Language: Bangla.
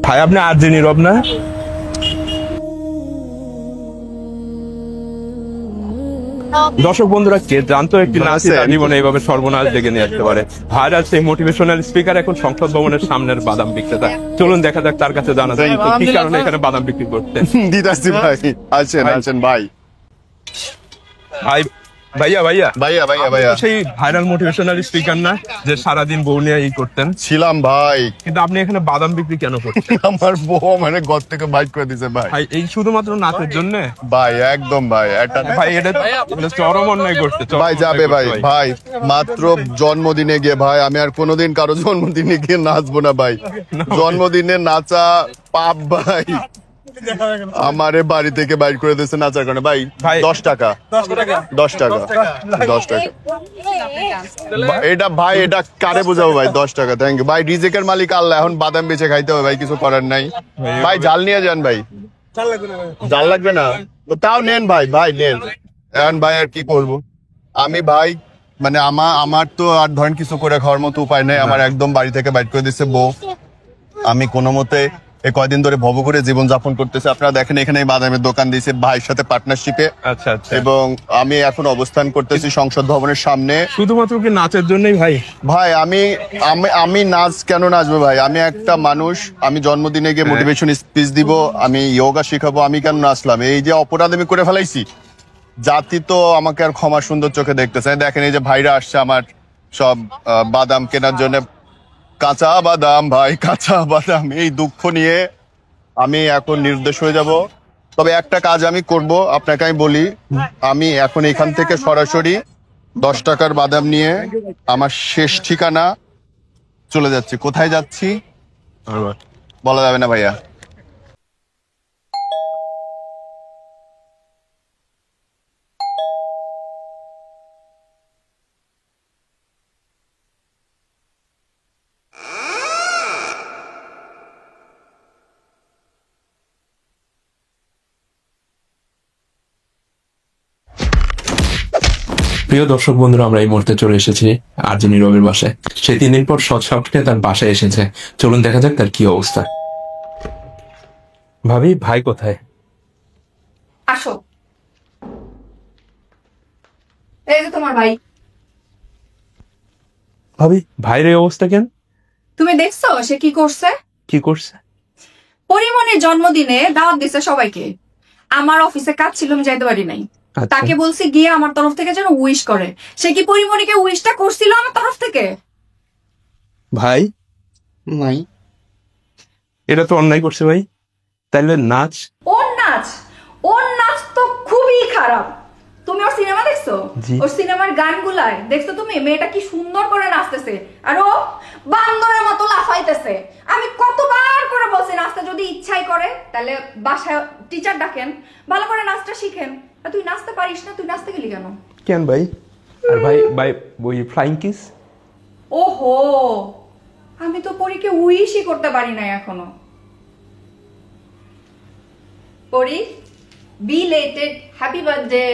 ভাই আপনি আর যে নীরব না? দর্শক বন্ধুরা, কে জানতো একটি নাচি তার জীবনে এইভাবে সর্বনাশ ডেকে নিয়ে আসতে পারে। ভাইরাল সেই মোটিভেশনাল স্পিকার এখন সংসদ ভবনের সামনের বাদাম বিক্রেতা। চলুন দেখা যাক তার কাছে জানা যায় কি কারণে এখানে বাদাম বিক্রি করতে। দিদাসি ভাই আছেন ভাই। ভাই ভাইয়া ভাইয়া ভাইয়া ভাইয়া ভাইয়া সেই ভাইরাল মোটিভেশনাল স্পিকার না যে সারাদিন বউ নিয়ে করতেন? ছিলাম ভাই, কিন্তু আপনি এখানে বাদাম বিক্রি কেন করছেন? আমার বউ মানে ঘর থেকে বাইক করে দিছে ভাই। ভাই এই শুধুমাত্র নাচের জন্য? ভাই একদম ভাই, এটা ভাই এটা চরম অন্যায় করতে। ভাই যাবে ভাই, ভাই মাত্র জন্মদিনে গিয়ে ভাই, আমি আর কোনোদিন কারো জন্মদিনে গিয়ে নাচবো না ভাই। জন্মদিনে নাচা পাপ ভাই। আমারে বাড়ি থেকে বাইর করে দিয়েছে নাচার কারণে ভাই। 10 টাকা 10 টাকা 10 টাকা এটা ভাই, এটা কারে বুঝাবো ভাই? 10 টাকা। থ্যাংক ইউ ভাই। রিজেকের মালিক আল্লাহ, এখন বাদাম বেচে খাইতে হবে ভাই, কিছু করার নাই ভাই। জাল নিয়ে যান ভাই। জাল লাগবে না তাও নেন ভাই, ভাই নেন। এখন ভাই আর কি করব আমি ভাই, মানে আমার তো আর ধরেন কিছু করে খাওয়ার মতো উপায় নেই। আমার একদম বাড়ি থেকে বাইর করে দিচ্ছে বউ। আমি কোনো মতে এই কয়দিন ধরে ভব করে জীবন যাপন করতেছে। আপনারা দেখেন এখানে বাদামের দোকান দিয়েছে ভাইয়ের সাথে পার্টনারশিপে। আচ্ছা। এবং আমি এখন অবস্থান করতেছি সংসদ ভবনের সামনে। শুধুমাত্র কি নাচের জন্যই ভাই? ভাই আমি নাচ কেন নাচবো ভাই? আমি একটা মানুষ, আমি জন্মদিনে গিয়ে মোটিভেশন স্পিচ দিব, আমি যোগা শিখাবো, আমি কেন নাচলাম? এই যে অপরাধ আমি করে ফেলাইছি, জাতি তো আমাকে আর ক্ষমা সুন্দর চোখে দেখতেছে। দেখেন এই যে ভাইরা আসছে আমার সব বাদাম কেনার জন্য। কাঁচা বাদাম ভাই, কাঁচা বাদাম। এই দুঃখ নিয়ে আমি এখন নির্দেশ হয়ে যাব। তবে একটা কাজ আমি করব, আপনাকে আমি বলি, আমি এখন এখান থেকে সরাসরি 10 টাকার বাদাম নিয়ে আমার শেষ ঠিকানা চলে যাচ্ছি। কোথায় যাচ্ছি বলা যাবে না ভাইয়া। প্রিয় দর্শক বন্ধুরা, আমরা এই মুহূর্তে চলে এসেছি আরজে নীরবের বাসায়। সে 3 দিন পর সৎ সাহসে তার বাসায় এসেছে। চলুন দেখা যাক তার কি অবস্থা। ভাবি, ভাই কোথায়? আসো, এই যে তোমার ভাই। ভাবি ভাইয়ের এই অবস্থা কেন? তুমি দেখছো সে কি করছে? কি করছে? পরিমণির জন্মদিনে দাওয়াত দিছে সবাইকে। আমার অফিসে কাজ ছিল, আমি যাইতে পারি নাই। তাকে বলছি গিয়ে আমার তরফ থেকে যেন উইশ করে। সে কি পরিমণিকে উইশটা করছিল আমার তরফ থেকে? ভাই নাই, এটা তো অন্যায় করছে ভাই। তাইলে নাচ? ওর নাচ তো খুবই খারাপ। তুমি ওর সিনেমা দেখছো? ওর সিনেমার গানগুলায় দেখছো তুমি মেয়েটা কি সুন্দর করে নাচতেছে, আর ও বান্দরের মতো লাফাইতেছে। আমি কতবার করে বলছি নাচতে যদি ইচ্ছাই করে তাহলে বাসায় টিচার ডাকেন, ভালো করে নাচটা শিখেন। আর তুই নাচতে পারিস না, তুই নাচতে গেলি কেন? কেন ভাই? আর ভাই ভাই ওই ফ্লাইং কিস? ওহো, আমি তো পরীকে উইশই করতে পারি না এখনো। পরি, বিলেটেড হ্যাপি বার্থডে।